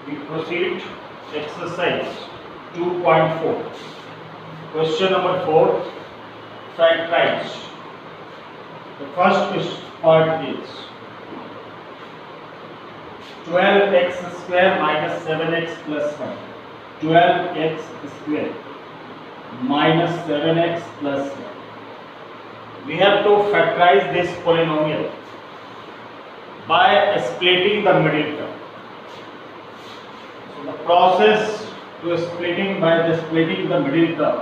We proceed exercise 2.4. Question number 4. Factorize. The first part is 12x square minus 7x plus 1. 12x square minus 7x plus 1. We have to factorize this polynomial by splitting the middle term. So the process to splitting by the splitting the middle term.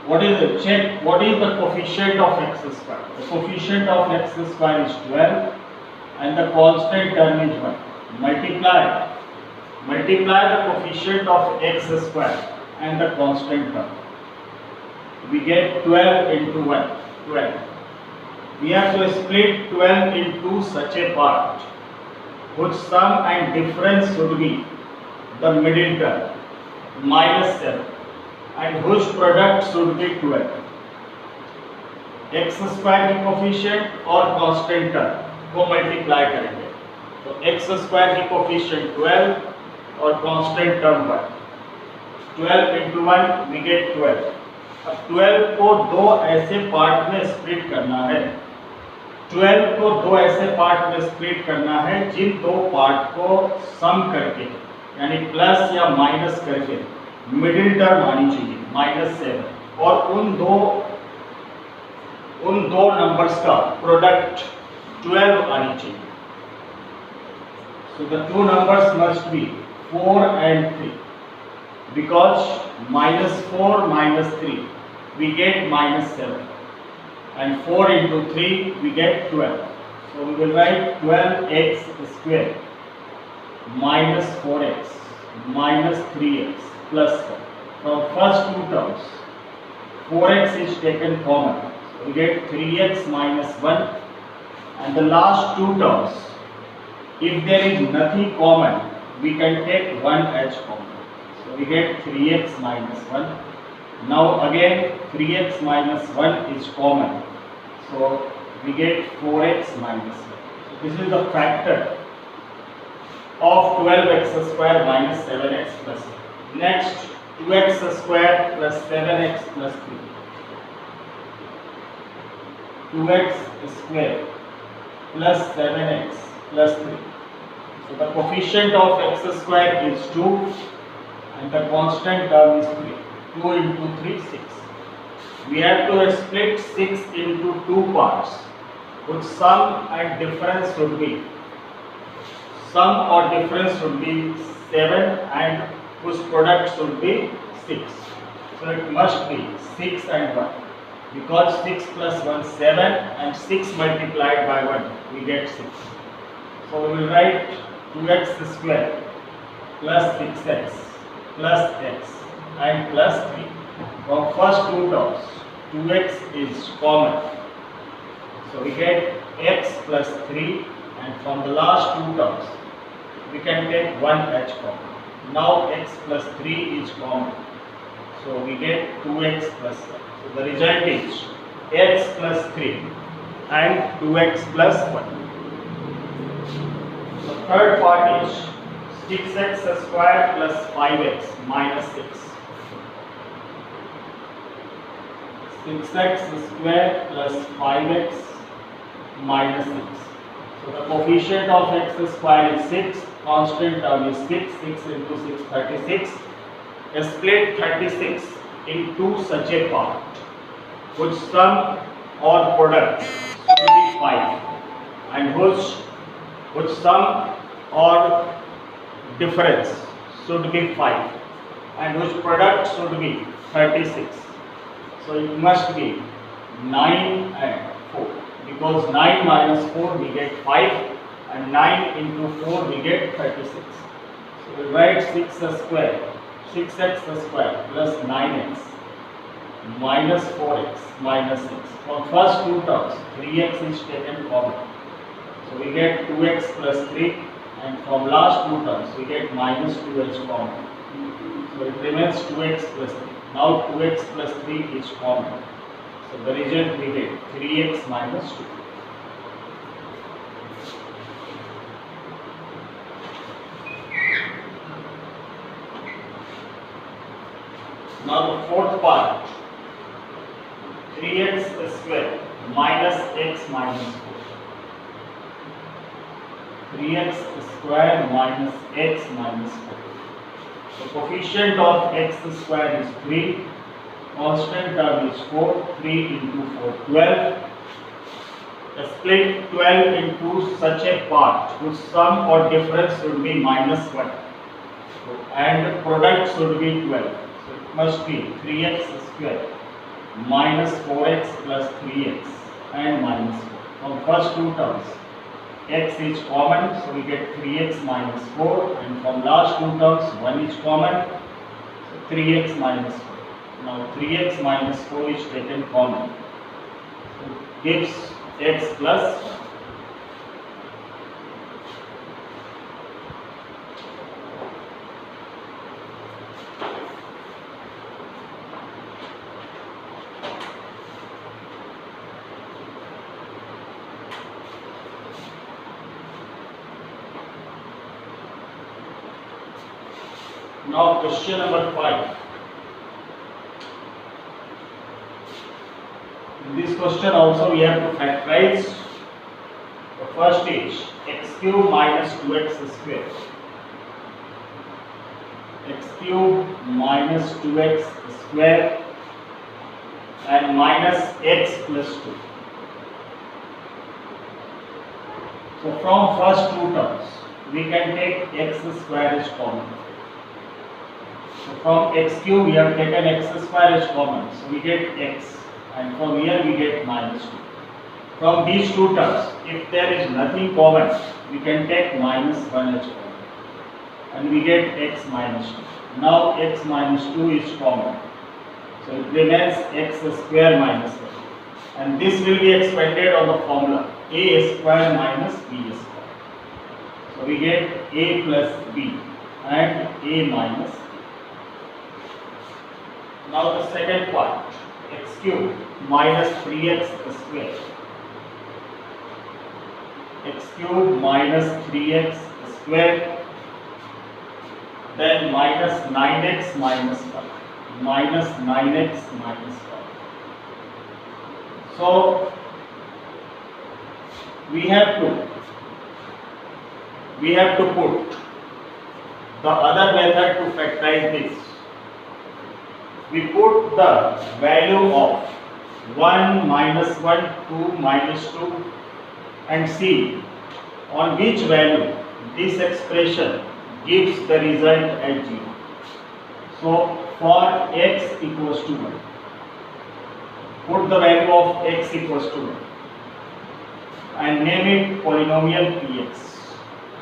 What is it? Check what is the coefficient of x square. The coefficient of x square is 12 and the constant term is 1. Multiply the coefficient of x square and the constant term. We get 12 into 1, 12. We have to split 12 into such a part whose sum and difference should be the middle term minus 7 and whose product should be 12. X square की coefficient और constant term को multiply करेंगे तो x square की coefficient 12 और constant term 1. 12 into 1 we get 12. अब 12 को दो ऐसे पार्ट में स्प्लिट करना है. 12 को दो ऐसे पार्ट में स्प्लिट करना है जिन दो पार्ट को सम करके यानी प्लस या माइनस करके मिडिल टर्म आनी चाहिए -7 और उन दो नंबर्स का प्रोडक्ट 12 आनी चाहिए. So the two numbers must be 4 and 3 because -4 minus 3 we get -7 and 4 into 3 we get 12. So we will write 12x square minus 4x minus 3x plus 1. From first two terms 4x is taken common. So we get 3x minus 1 and the last two terms if there is nothing common we can take 1 as common. So we get 3x minus 1. Now again 3x minus 1 is common. So we get 4x minus 1. So this is the factor of 12x square minus 7x plus 1. Next 2x square plus 7x plus 3. 2x square plus 7x plus 3. So the coefficient of x square is 2 and the constant term is 3. 2 into 3, 6. We have to split 6 into 2 parts whose sum and difference should be 7 and whose product should be 6. So it must be 6 and 1 because 6 plus 1 7 and 6 multiplied by 1 we get 6. So we will write 2x square plus 6x plus x and plus 3. From first two terms 2x is common. So we get x plus 3 and from the last two terms we can take 1 h common. Now x plus 3 is common. So we get 2x plus 1. So the result is x plus 3 and 2x plus 1. The third part is 6x square plus 5x minus 6. 6x square plus 5x minus 6. So the coefficient of x square is 6, constant term is 6, 6 into 6 36. Split 36 into such a part whose sum or product should be 5 and whose sum or difference should be 5 and whose product should be 36. So it must be 9 and 4 because 9 minus 4 we get 5 and 9 into 4 we get 36. So we write 6x square plus 9x minus 4x minus 6. From first two terms 3x is taken common. So we get 2x plus 3 and from last two terms we get minus 2h common. So it remains 2x plus 3. Now 2x plus 3 is common. So the result we get 3x minus 2. Now the fourth part, 3x square minus x minus 4. 3x square minus x minus 4. The coefficient of x square is 3. Constant term is 4. 3 into 4, 12. Split 12 into such a part whose sum or difference should be minus 1 and product should be 12. So it must be 3x square minus 4x plus 3x and minus 4. From first two terms, x is common, so we get 3x minus 4, and from last two terms, 1 is common, so 3x minus 4. Now 3x minus 4 is taken common, so it gives x plus 1. Now question number 5. In this question also we have to factorize. The first is x cube minus 2x square. X cube minus 2x square and minus x plus 2. So from first two terms we can take x square as common. So from x cube we have taken x square as common, so we get x, and from here we get minus 2. From these two terms, if there is nothing common, we can take minus 1 as common, and we get x minus 2. Now x minus 2 is common, so it remains x square minus 1, and this will be expanded on the formula a square minus b square. So we get a plus b and a minus. Now the second part, x cube minus 3x square. X cube minus 3x square, then minus 9x minus 5. Minus 9x minus 5. So we have to put the other method to factorize this. We put the value of 1, minus 1, 2, minus 2 and see on which value this expression gives the result as 0. So for x equals to 1, put the value of x equals to 1 and name it polynomial px.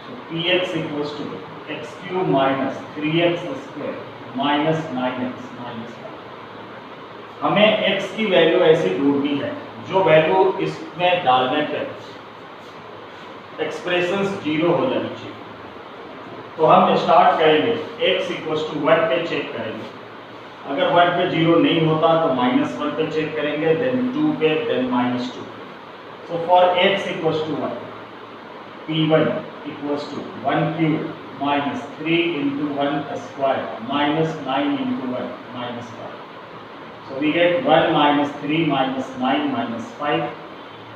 So px equals to x cube minus 3x square minus 9x minus 5. हमें x की value ऐसी ढूंढनी है जो value इसमें डालने पर expressions 0 हो जानी चाहिए. तो हम स्टार्ट करेंगे x इक्वल्स टू 1 पे चेक करेंगे. अगर 1 पे 0 नहीं होता तो माइनस 1 पे चेक करेंगे, देन 2 पे, देन माइनस 2 पे. So for x equals to 1, p1 equals to 1 cube minus 3 into 1 square minus 9 into 1 minus 5. So we get 1 minus 3 minus 9 minus 5,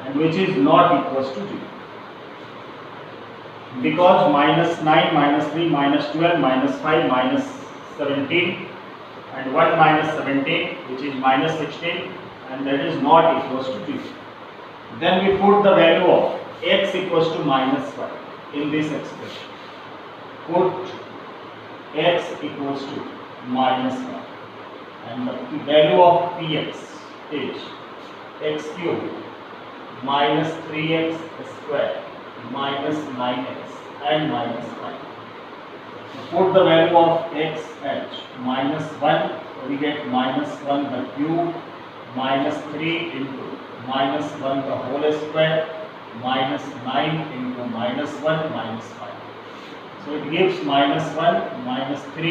and which is not equals to 0. Because minus 9 minus 3 minus 12 minus 5 minus 17 and 1 minus 17 which is minus 16, and that is not equals to 0. Then we put the value of x equals to minus 1 in this expression. Put x equals to minus 1, and the value of px is x cube minus 3x square minus 9x and minus 5. So put the value of x at minus 1, so we get minus 1 the cube minus 3 into minus 1 the whole square minus 9 into minus 1 minus 5. So it gives minus 1 minus 3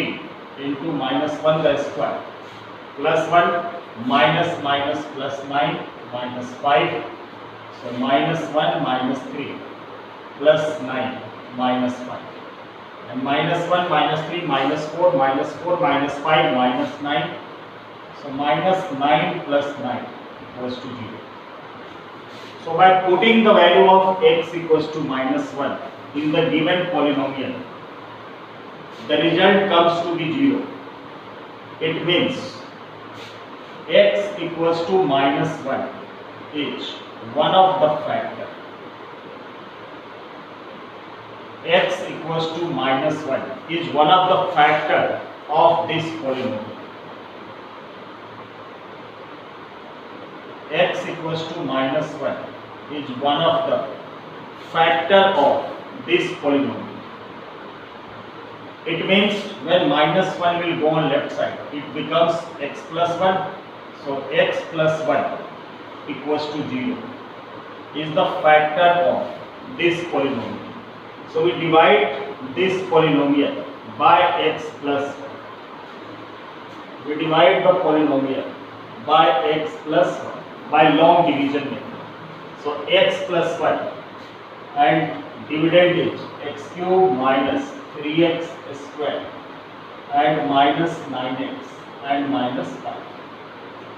into minus 1 the square plus 1 minus minus plus 9 minus 5. So minus 1 minus 3 plus 9 minus 5. And minus 1 minus 3 minus 4 minus 4 minus 5 minus 9 So minus 9 plus 9 equals to 0. So by putting the value of x equals to minus 1 in the given polynomial, the result comes to be 0. It means x equals to minus 1 is one of the factor. X equals to minus 1 is one of the factor of this polynomial. X equals to minus 1 is one of the factor of this polynomial. It means when minus 1 will go on left side, it becomes x plus 1. So x plus 1 equals to 0 is the factor of this polynomial. So we divide this polynomial by x plus 1. We divide the polynomial by x plus 1 by long division method. So x plus 1 and dividend is x cube minus 3x square and minus 9x and minus 5.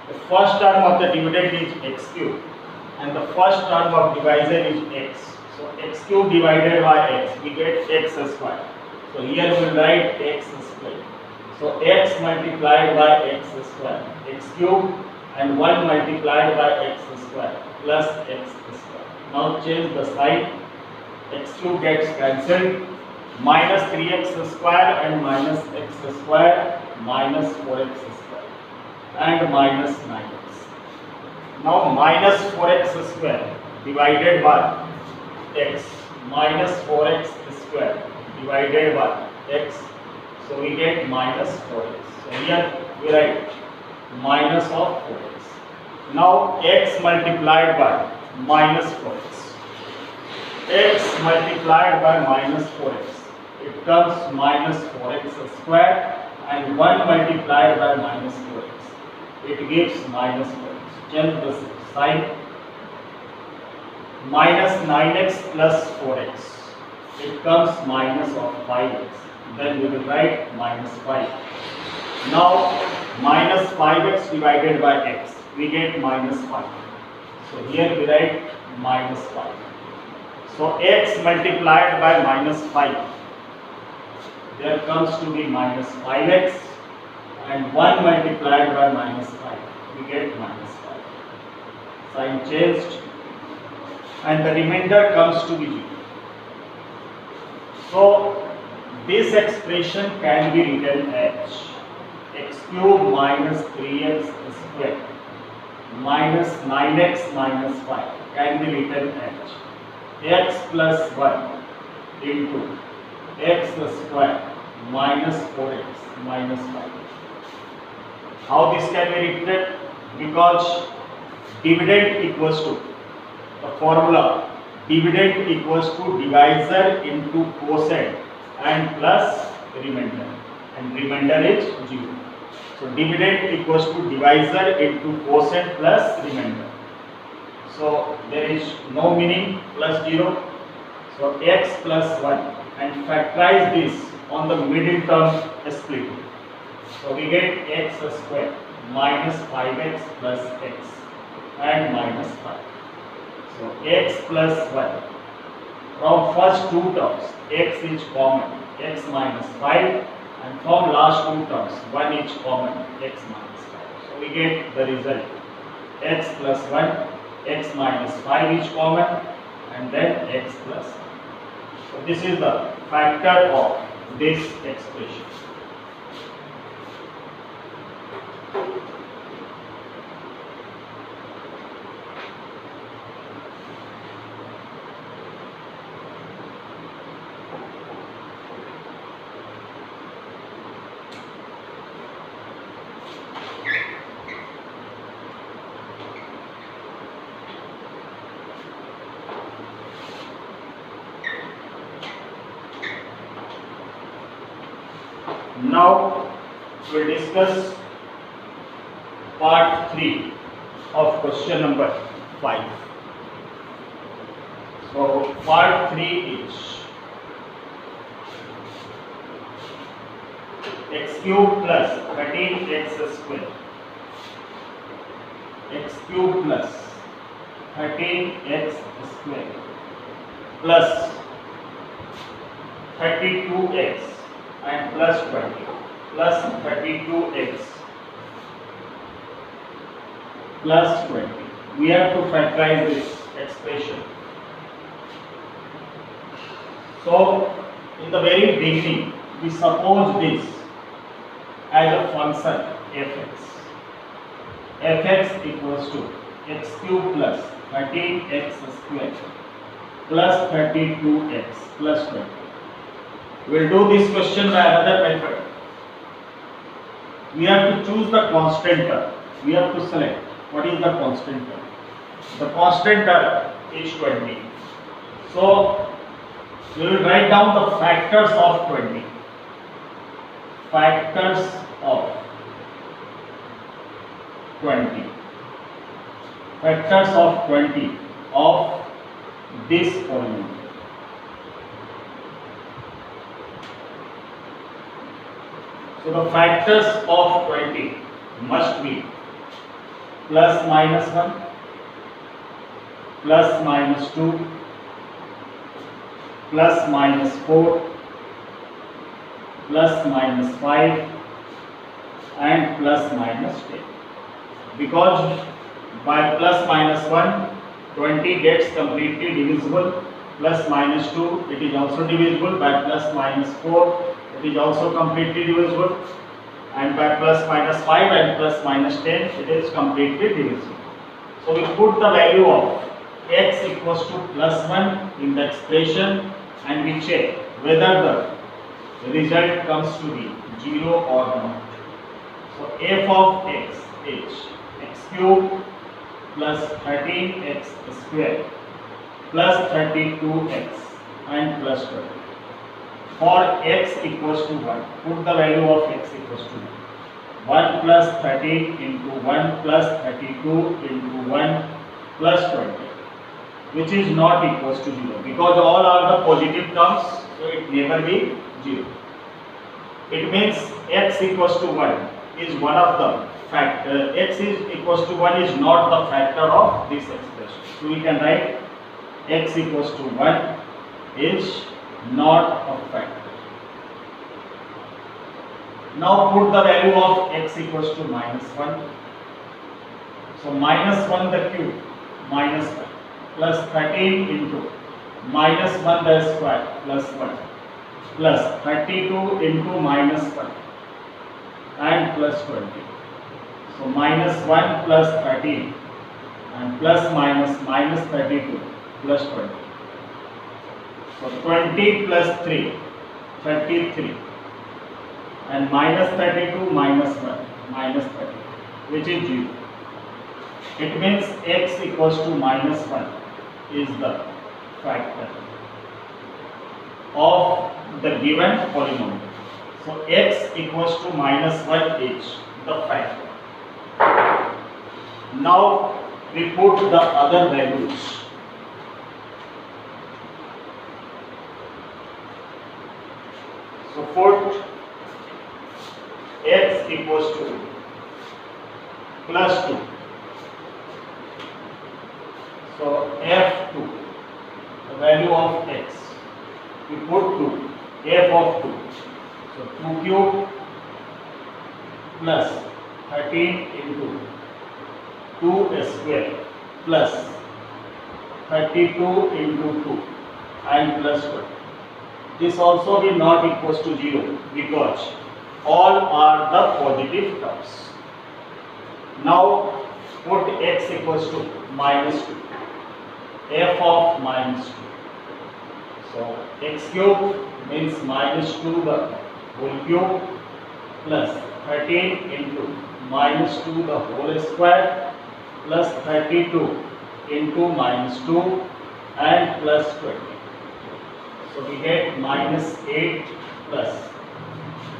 The first term of the dividend is x cube and the first term of divisor is x. So x cube divided by x, we get x square. So here we will write x square. So x multiplied by x square, x cube, and 1 multiplied by x square plus x square. Now change the sign. X cube gets cancelled. Minus 3x square and minus x square minus 4x square and minus 9x. Now minus 4x square divided by x minus 4x square divided by x. So we get minus 4x. So here we write minus of 4x. Now x multiplied by minus 4x. X multiplied by minus 4x. It comes minus 4x square and 1 multiplied by minus 4x. It gives minus 4x. Change the sign. Minus 9x plus 4x. It comes minus of 5x. Then we will write minus 5. Now minus 5x divided by x. We get minus 5. So here we write minus 5. So x multiplied by minus 5. There comes to be minus 5x and 1 multiplied by minus 5. We get minus 5. Sign changed and the remainder comes to be 0. So this expression can be written as x cube minus 3x square minus 9x minus 5 can be written as x plus 1 into x square minus 4x minus 5. How this can be written? Because dividend equals to the formula dividend equals to divisor into quotient and plus remainder, and remainder is 0. So dividend equals to divisor into quotient plus remainder. So there is no meaning plus 0. So x plus 1 and factorize this on the middle term splitting. So we get x square minus 5x plus x and minus 5. So x plus 1. From first two terms, x is common, x minus 5, and from last two terms, 1 is common, x minus 5. So we get the result x plus 1, x minus 5 is common, and then x plus 1. So this is the factor of this expression. Now we will discuss part 3 of question number 5. So part 3 is x cube plus 13x square cube plus 13x square plus 32x and plus 20 plus 32x plus 20. We have to factorize this expression. So, in the very beginning, we suppose this as a function fx. Fx equals to x cube plus 13x square plus 32x plus 20. We will do this question by another method. We have to choose the constant term. We have to select what is the constant term. The constant term is 20. So, we will write down the factors of 20. Factors of 20. Factors of 20 of this polynomial. So the factors of 20 must be plus minus 1, plus minus 2, plus minus 4, plus minus 5 and plus minus 10. Because by plus minus 1, 20 gets completely divisible, plus minus 2 it is also divisible, by plus minus 4 it is also completely divisible, and by plus minus 5 and plus minus 10 it is completely divisible. So we put the value of x equals to plus 1 in the expression and we check whether the result comes to be 0 or not. So f of x is x cube plus 13x square plus 32x and plus 20. For x equals to 1, put the value of x equals to 1 plus 13 into 1 plus 32 into 1 plus 20, which is not equals to 0, because all are the positive terms, so it never be 0. It means x equals to 1 is one of the factor. X is equals to 1 is not the factor of this expression. So we can write x equals to 1 is not a factor. Now put the value of x equals to minus 1. So minus 1 the cube, minus 1 plus 13 into minus 1 the square plus 1 plus 32 into minus 1 and plus 20. So minus 1 plus 13 and plus minus 32 plus 20. So 20 plus 3, 33 and minus 32 minus 1 minus 30, which is 0. It means x equals to minus 1 is the factor of the given polynomial. So x equals to minus 1 is the factor. Now we put the other values. So put x equals to plus 2. So f2, the value of x, we put 2, f of 2. So 2 cube plus 13 into 2 square plus 32 into 2 and plus 1. This also will not equals to 0 because all are the positive terms. Now put x equals to minus 2, f of minus 2. So x cube means minus 2 the whole cube plus 13 into minus 2 the whole square plus 32 into minus 2 and plus 20. So we get minus 8 plus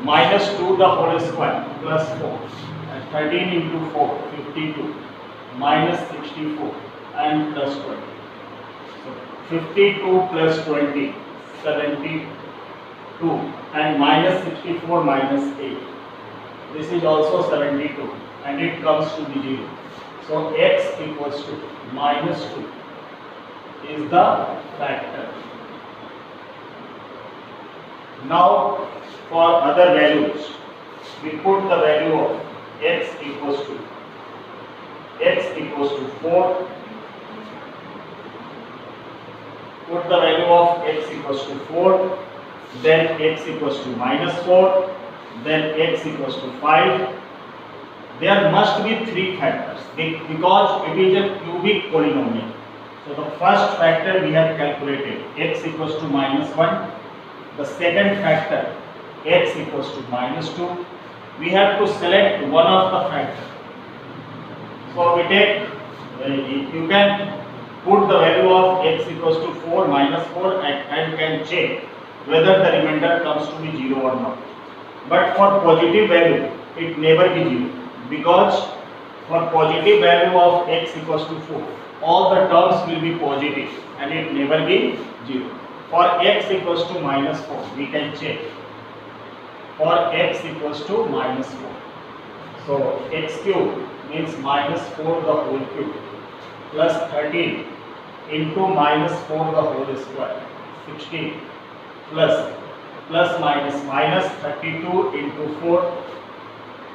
minus 2 the whole square plus 4 and 13 into 4, 52 minus 64 and plus 20. So 52 plus 20, 72 and minus 64 minus 8. This is also 72 and it comes to be 0. So x equals to minus 2 is the factor. Now for other values, we put the value of x equals to 4. Put the value of x equals to 4, then x equals to minus 4, then x equals to 5. There must be 3 factors because it is a cubic polynomial. So the first factor we have calculated, x equals to minus 1. The second factor, x equals to minus 2. We have to select one of the factors. So we take, you can put the value of x equals to 4 minus 4 and can check whether the remainder comes to be 0 or not. But for positive value, it never be 0, because for positive value of x equals to 4, all the terms will be positive and it never be 0. For x equals to minus 4, we can check. For x equals to minus 4. So x cube means minus 4 the whole cube plus 13 into minus 4 the whole square, 16 plus minus 32 into 4,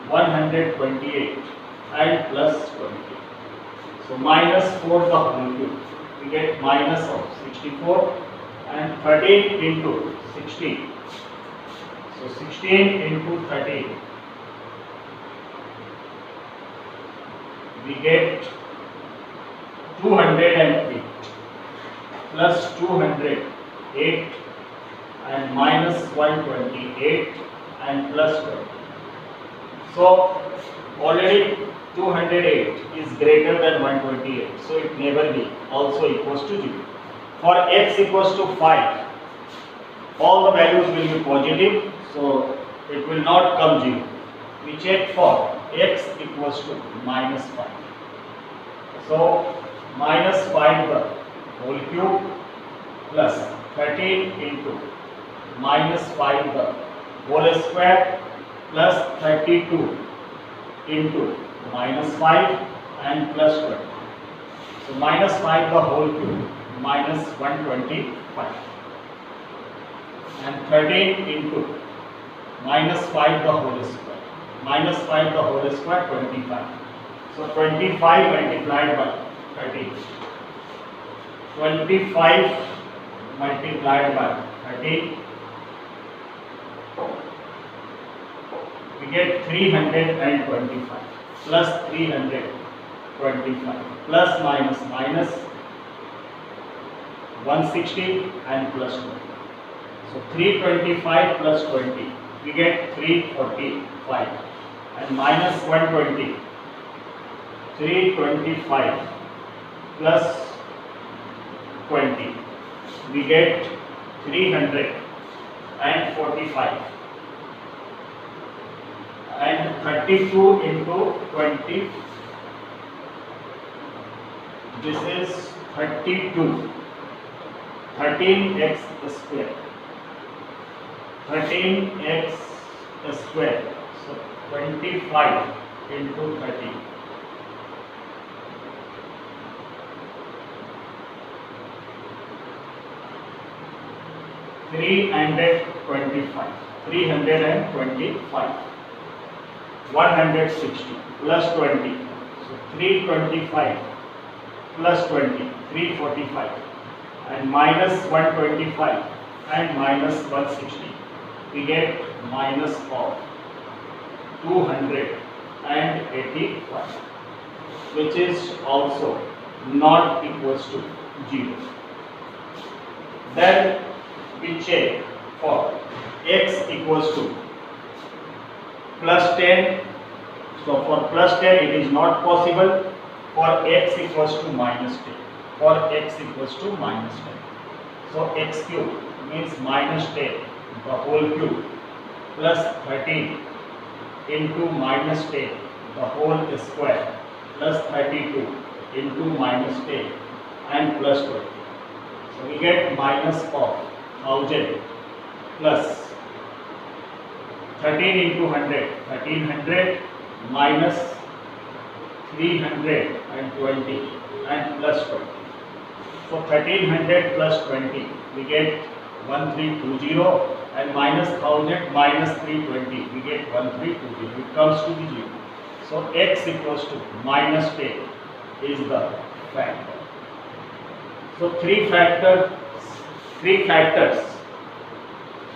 128 and plus 20. So minus 4 the whole cube, we get minus of 64 and 13 into 16. So 16 into 13, we get 208 plus 208 and minus 128 and plus 20. So already 208 is greater than 128, so it never be also equals to 0. For x equals to 5, all the values will be positive, so it will not come 0. We check for x equals to minus 5. So minus 5 the whole cube plus 13 into minus 5 the whole square plus 32 into minus 5 and plus 20. So minus 5 the whole cube minus 125 and 13 into minus 5 the whole square, minus 5 the whole square, 25. So 25 multiplied by 13. 25 multiplied by 13, we get 325 plus 325 plus minus 160 and plus 20. So 325 plus 20, we get 345 and minus 120, 325 plus 20, we get 345 and 32 into 20, this is 32, 13x square, 13x square, so 25 into 13. 325, 160 plus 20, so 325 plus 20, 345 and minus 125 and minus 160, we get minus of 285, which is also not equals to 0. Then we check for x equals to plus 10. So for plus 10 it is not possible. For x equals to minus 10. For x equals to minus 10. So x cube means minus 10 the whole cube plus 13 into minus 10 the whole square plus 32 into minus 10 and plus 20. So we get minus of 1000 plus 13 into 100, 1300 minus 320 and plus 20. So 1300 plus 20, we get 1320, and minus 1000 minus 320, we get 1320. It comes to the 0. So x equals to minus 10 is the factor. So three factors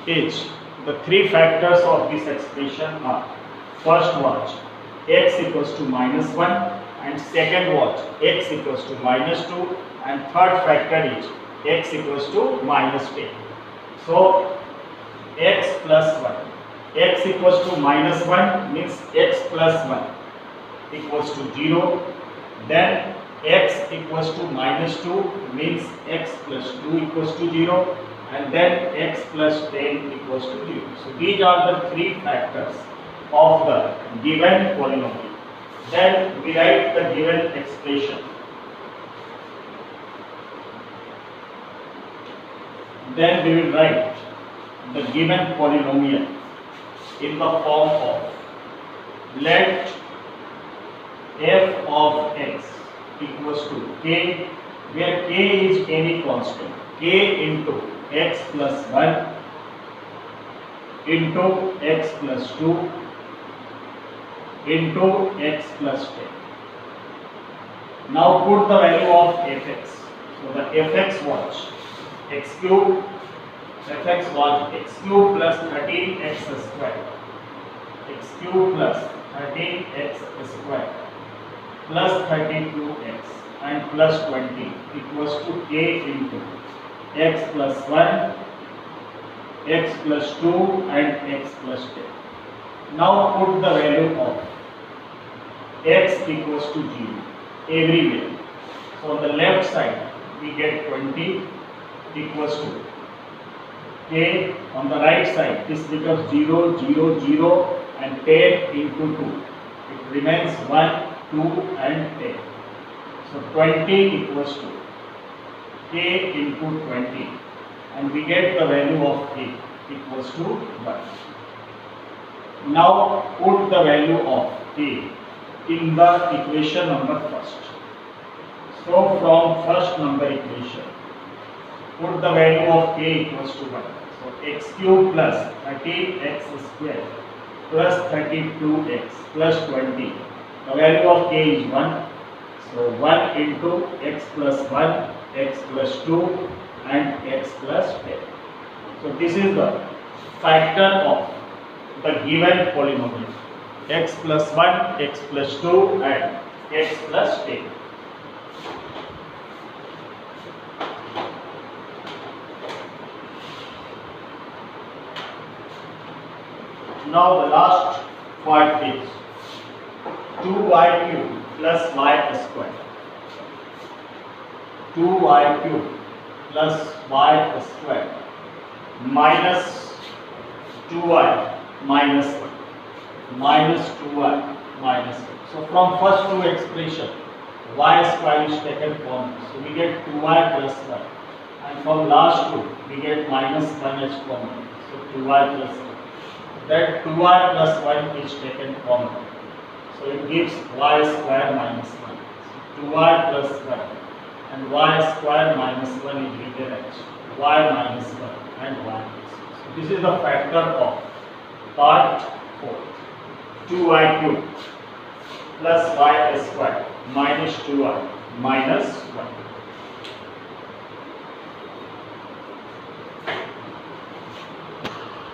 is the three factors of this expression are: first watch x equals to minus 1, and second watch x equals to minus 2, and third factor is x equals to minus 10. So x plus 1, x equals to minus 1 means x plus 1 equals to 0. Then x equals to minus 2 means x plus 2 equals to 0, and then x plus 10 equals to 0. So these are the three factors of the given polynomial. Then we write the given expression. Then we will write the given polynomial in the form of: let f of x equals to k, where k is any constant, k into x plus 1 into x plus 2 into x plus 10. Now put the value of fx. So the fx was x cube, fx was x cube plus 13x square, x cube plus 13x square plus 32x and plus 20 equals to k into x plus 1, x plus 2 and x plus 10. Now put the value of x equals to 0 everywhere. So on the left side we get 20 equals to k. On the right side this becomes 0, 0, 0 and 10 into 2. It remains 1, 2 and 10. So 20 equals to k into 20, and we get the value of k equals to 1. Now put the value of k in the equation number first. So from first number equation, put the value of k equals to 1. So x cube plus 13x square plus 32x plus 20. The value of k is 1. So 1 into x plus 1, x plus 2 and x plus 10. So this is the factor of the given polynomial: x plus 1, x plus 2 and x plus 10. Now the last part is 2y cube plus y square. 2y cube plus y square minus 2y minus 1 minus 2y minus 1. So from first two expression y square is taken common. So we get 2y plus 1, and from last two we get minus 1 is common. So 2y plus 1. That 2y plus 1 is taken common. So it gives y square minus 1. So 2y plus 1 and y square minus 1 is written as y minus 1 and y plus 1. So this is the factor of part 4. 2y cube plus y square minus 2y minus 1.